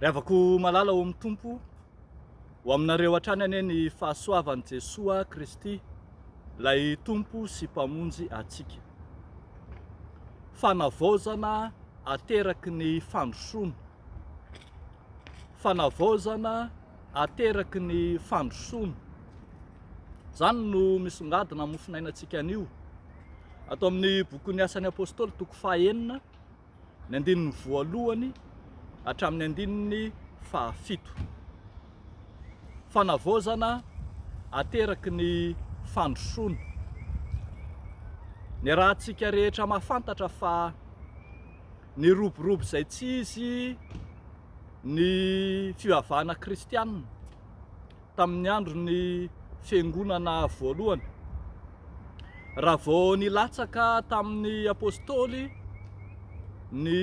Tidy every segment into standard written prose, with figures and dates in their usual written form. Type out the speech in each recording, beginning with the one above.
Riavako malala ho amin'ny tompo ho aminareo hatrany anie ny fahasoavan'i Jesoa Kristy, lay tompo sy mpamonjy atsika. Fanavaozana ateraky ny fandrosoana. Fanavaozana ateraky ny fandrosoana. Zany no misongadina amin'ny mofinainantsika anio. Atao amin'ny bokin'ny Asan'ny Apôstôly toko fahaenina, ny andininy voalohany hatramin'ny andininy fahafito. Fanavaozana ateraky ny fandrosoana. Ny rahantsika rehetra mahafantatra fa ny roborobo izay tsy izy ny fivavahana kristianina tamin'ny andron'ny fiangonana voalohany. Raha vao nilatsaka tamin'ny apôstôly ny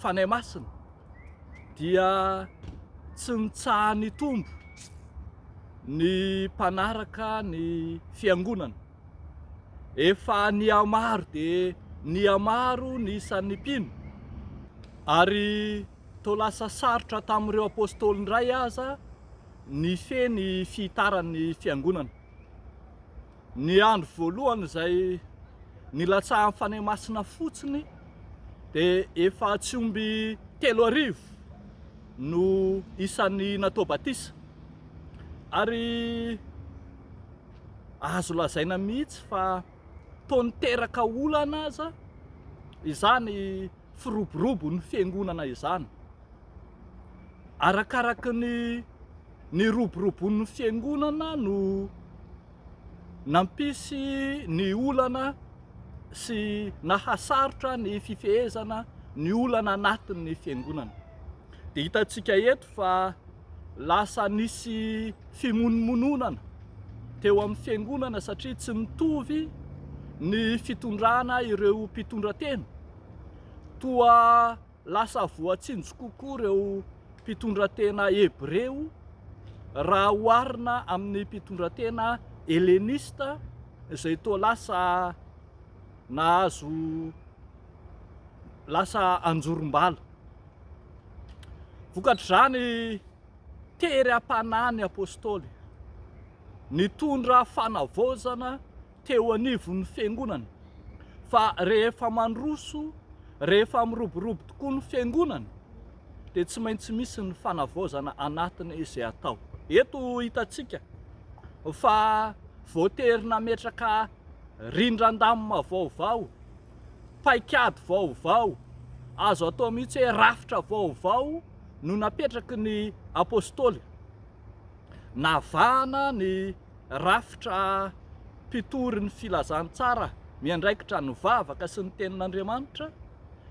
fanahy masina dia tsy nitsaha ny tombo ny mpanaraka ny fiangonana. Efa nihamaro dia nihamaro ny isan'ny mpino, ary toa lasa sarotra tamin'ireo apôstôly ndray aza ny feny fihitaran'ny fiangonana. Ny andro voalohany izay nilatsahan'ny fanahy masina fotsiny dia efa tsy omby 3,000 no isan'ny natao batisa, ary azo lazaina mihitsy fa toa niteraka olana aza izany firoborobo ny fiangonana izany. Arakaraky ny roborobon'ny fiangonana no nampisy ny olana sy nahasarotra ny fifehezana ny olana anatin'ny fiangonana. Dia hitantsika eto fa lasa nisy fimononmononana teo amin'ny fiangonana satria tsy mitovy ny fitondrana ireo mpitondran-tena. Toa lasa voatsinjo kokoa ireo mpitondran-tena hebreo raha oharina amin'ny mpitondran-tena helenista izay toa lasa nahazo lasa anjorom-bala. Vokatr'izany tery am-panahy ny apôstôly, nitondra fanavaozana teo anivon'ny fiangonana, fa rehefa mandroso, rehefa miroborobo tokoa ny fiangonana dia tsy maintsy misy ny fanavaozana anatiny izay atao. Eto hitantsika fa voatery nametraka rindran-damina vaovao, paikady vaovao, azo atao mihitsy hoe rafitra vaovao no napetraky ny apôstôly. Navahana ny rafitra mpitory ny filazantsara miandraikitra ny vavaka sy ny tenin'Andriamanitra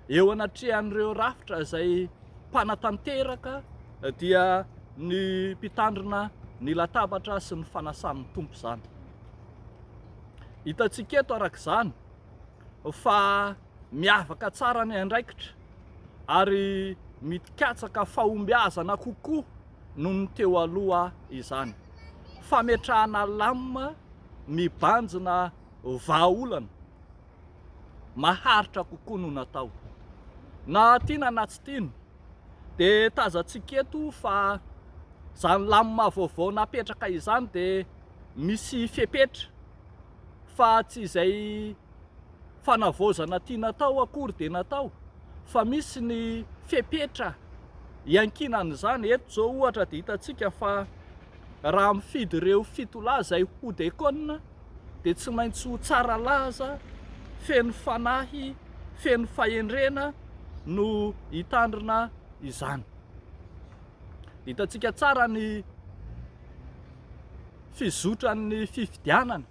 eo anatrehan'ireo rafitra izay mpanatanteraka dia ny mpitandrina ny latabatra sy ny fanasan'ny tompo zany. Hitantsika eto arak'izany fa miavaka tsara ny andraikitra ary mikatsaka fahombiazana kokoa noho ny teo aloha izany. Fametrahana lamina mibanjina vahaolana, maharitra kokoa no natao. Na tiana na tsy tiana dia tazantsika eto fa izany lamina vaovao napetraka izany dia misy fepetra, fa tsy izay fanavaozana tiana natao akory dia natao, fa misy ny fepetra iankinan'izany. Eto zao ohatra dia hitantsika fa raha mifidy ireo fitolahy izay hody ekôna dia tsy maintsy ho tsara laza, feno fanahy, feno fahendrena no hitandrina izany. Hitantsika tsara ny fizotran'ny fifidianana,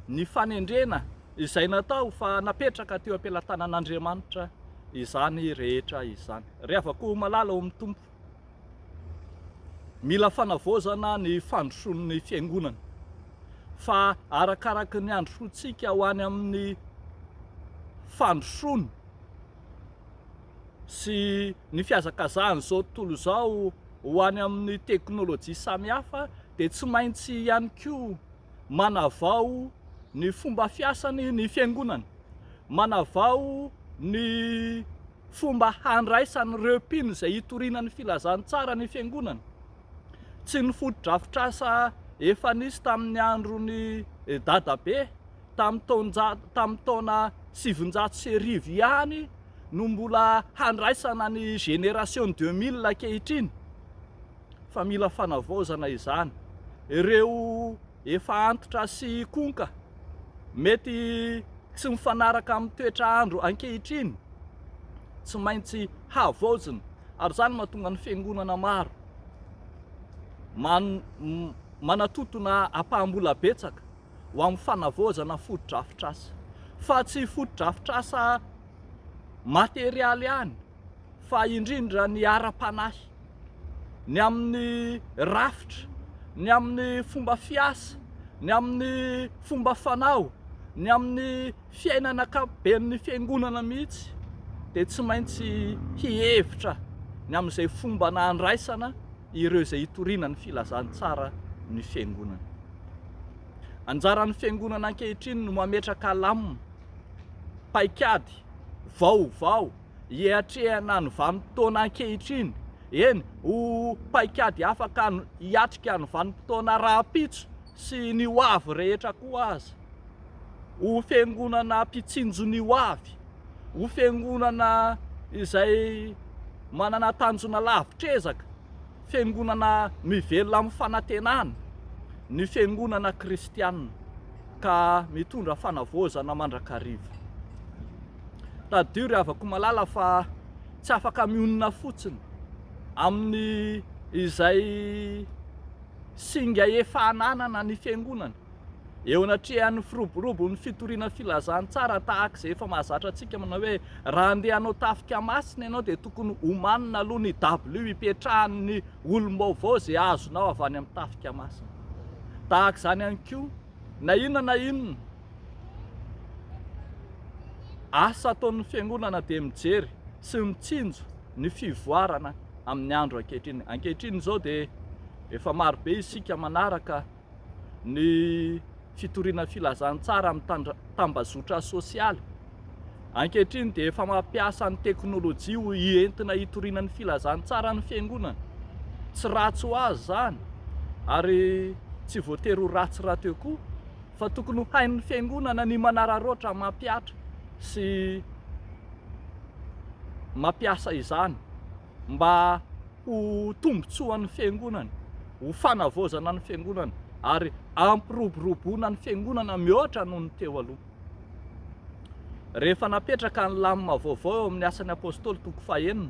ny fanendrena izay natao fa napetraka teo am-pelatanan'Andriamanitra izany rehetra izany. Riavako malala ao amin'ny tompo, mila fanavaozana ny fandrosoan'ny fiangonana, fa arakaraky ny androsoantsika ho any amin'ny fandrosoana sy ny fihazakazahana zao tontolo izao ho any amin'ny teknôlôjia samihafa dia tsy maintsy ihany koa manavao ny fomba fiasany ny fiangonana, manavao ny fomba handraisan'ireo mpino izay hitorinan'ny filazantsara ny fiangonana. Tsy ny foto-drafitrasa efa nisy tamin'ny andron'ny dadabe tamin'ny taona 710 ihany no mbola handraisana ny génération 2000 ankehitriny. Fa mila fanavaozana izany. Ireo efa antitra sy konka mety tsy mifanaraka amin'ny toetrandro ankehitriny tsy maintsy havaozina, ary zany mahatonga ny fiangonana maro manatotona apahambola betsaka ho amin'ny fanavaozana foto-drafitrasa, fa tsy foto-drafitrasa materialy ihany, fa indrindra ny ara-panahy, ny amin'ny rafitra, ny amin'ny fomba fiasa, ny amin'ny fomba fanao, ny amin'ny fiainana ankapobeny fiangonana mihitsy, dia tsy maintsy hihevitra ny amin'izay fomba nandraisana ireo izay hitoriana ny filazantsara ny fiangonana. Anjaran'ny fiangonana ankehitriny no mametraka lamina, paikady, vaovao, hiatrehana ny vanim-potoana ankehitriny. Eny, ho paikady afaka hiatrika ny vanim-potoana rahampitso sy ny hoavy rehetra koa aza. Ho fiangonana mpitsinjo ny hoavy, ho fiangonana izay manana tanjona lavitrezaka, fiangonana mivelona amin'ny fanantenana, ny fiangonana kristianina, ka mitondra fanavaozana mandrakariva. Tadiory avako malala fa tsy afaka mionona fotsiny amin'ny izay singa efa ananana ny fiangonana eo anatrehan'ny firoborobo ny fitoriana filazantsara tahaka izay efa mahazatra antsika manao hoe raha andeha hanao tafika masina ianao dia tokony homanina aloha ny W hipetrahan'ny olom-baovao izay azonao avy any amin'ny tafika masina. Tahaka izany ihany koa na inona asa ataon'ny fiangonana dia mijery sy mitsinjo ny fivoarana amin'ny andro ankehitriny. Ankehitriny izao dia efa marobe isika manaraka ny fitoriana filazantsara amin'ny tambazotra sosialy. Ankehitriny dia efa mampiasa ny teknôlôjia ho entina hitoriana ny filazantsara ny fiangonana. Tsy ratsy ho azy zany, ary tsy voatery ho ratsy raha teo koa, fa tokony ho hain'ny fiangonana ny manararaotra mampiatra sy mampiasa izany mba ho tombotsoan'ny fiangonana, ho fanavaozana ny fiangonana, ary ampiroboroboana ny fiangonana mihoatra noho ny teo aloha. Rehefa napetraka ny lamina vaovao eo amin'ny asan'ny apôstôly toko 9,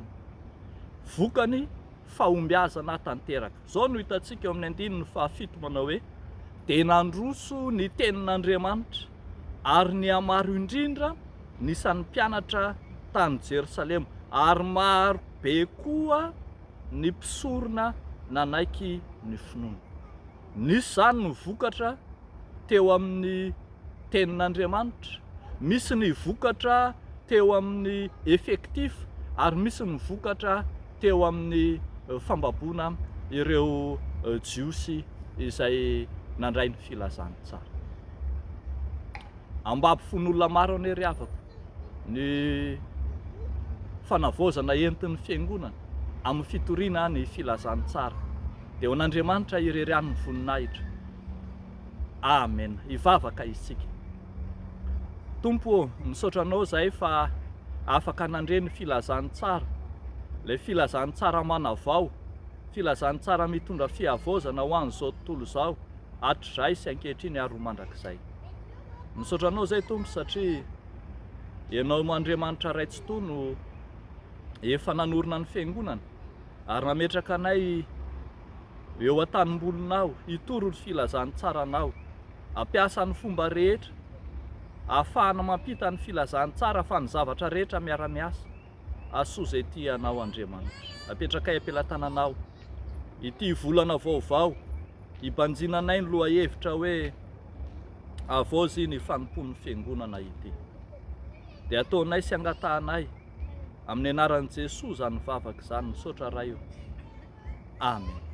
vokany fahombiazana tanteraka. Zao no hitantsika eo amin'ny 7 manao hoe dia nandroso ny tenin'Andriamanitra ary ny amaro indrindra nisan'ny mpianatra tany Jerosalema, ary maro be koa ny mpisorona nanaiky ny finoana. Nisy zany ny vokatra teo amin'ny tenin'Andriamanitra, misy ny vokatra teo amin'ny effectif, ary misy ny vokatra teo amin'ny fambabona ireo jiosy izay nandray ny filazantsara. Ambampifon'olona maro anery avako ny fanavaozana entin'ny fiangonana amin'ny fitoriana ny filazantsara. Dia ho an'Andriamanitra irerian'ny voninahitra. Amen. Hivavaka isika. Tompo, misaotra anao zahay fa afaka nandre ny filazantsara, ilay filazantsara manavao, filazantsara mitondra fihavaozana ho an'izao tontolo izao, hatrizay sy ankehitriny ary ho mandrakizay. Misaotra anao zay Tompo satria ianao Andriamanitra raitsy to no efa nanorina ny fiangonana ary nametraka anay eo an-tanimbolonao hitoro ny filazantsaranao, ampiasa ny fomba rehetra ahafahana mampita ny filazantsara fa ny zavatra rehetra miara-miasa. Asoa izay ty anao Andriamanitra, apetraka am-pelantananao ity volana vaovao, hibanjinanay ny lohahevitra hoe avozy ny fanompon'ny fiangonana ity. Dia ataonay sy angatahanay amin'ny anaran'i Jesosy zany vavaka izany, misaotra raha io. Amen.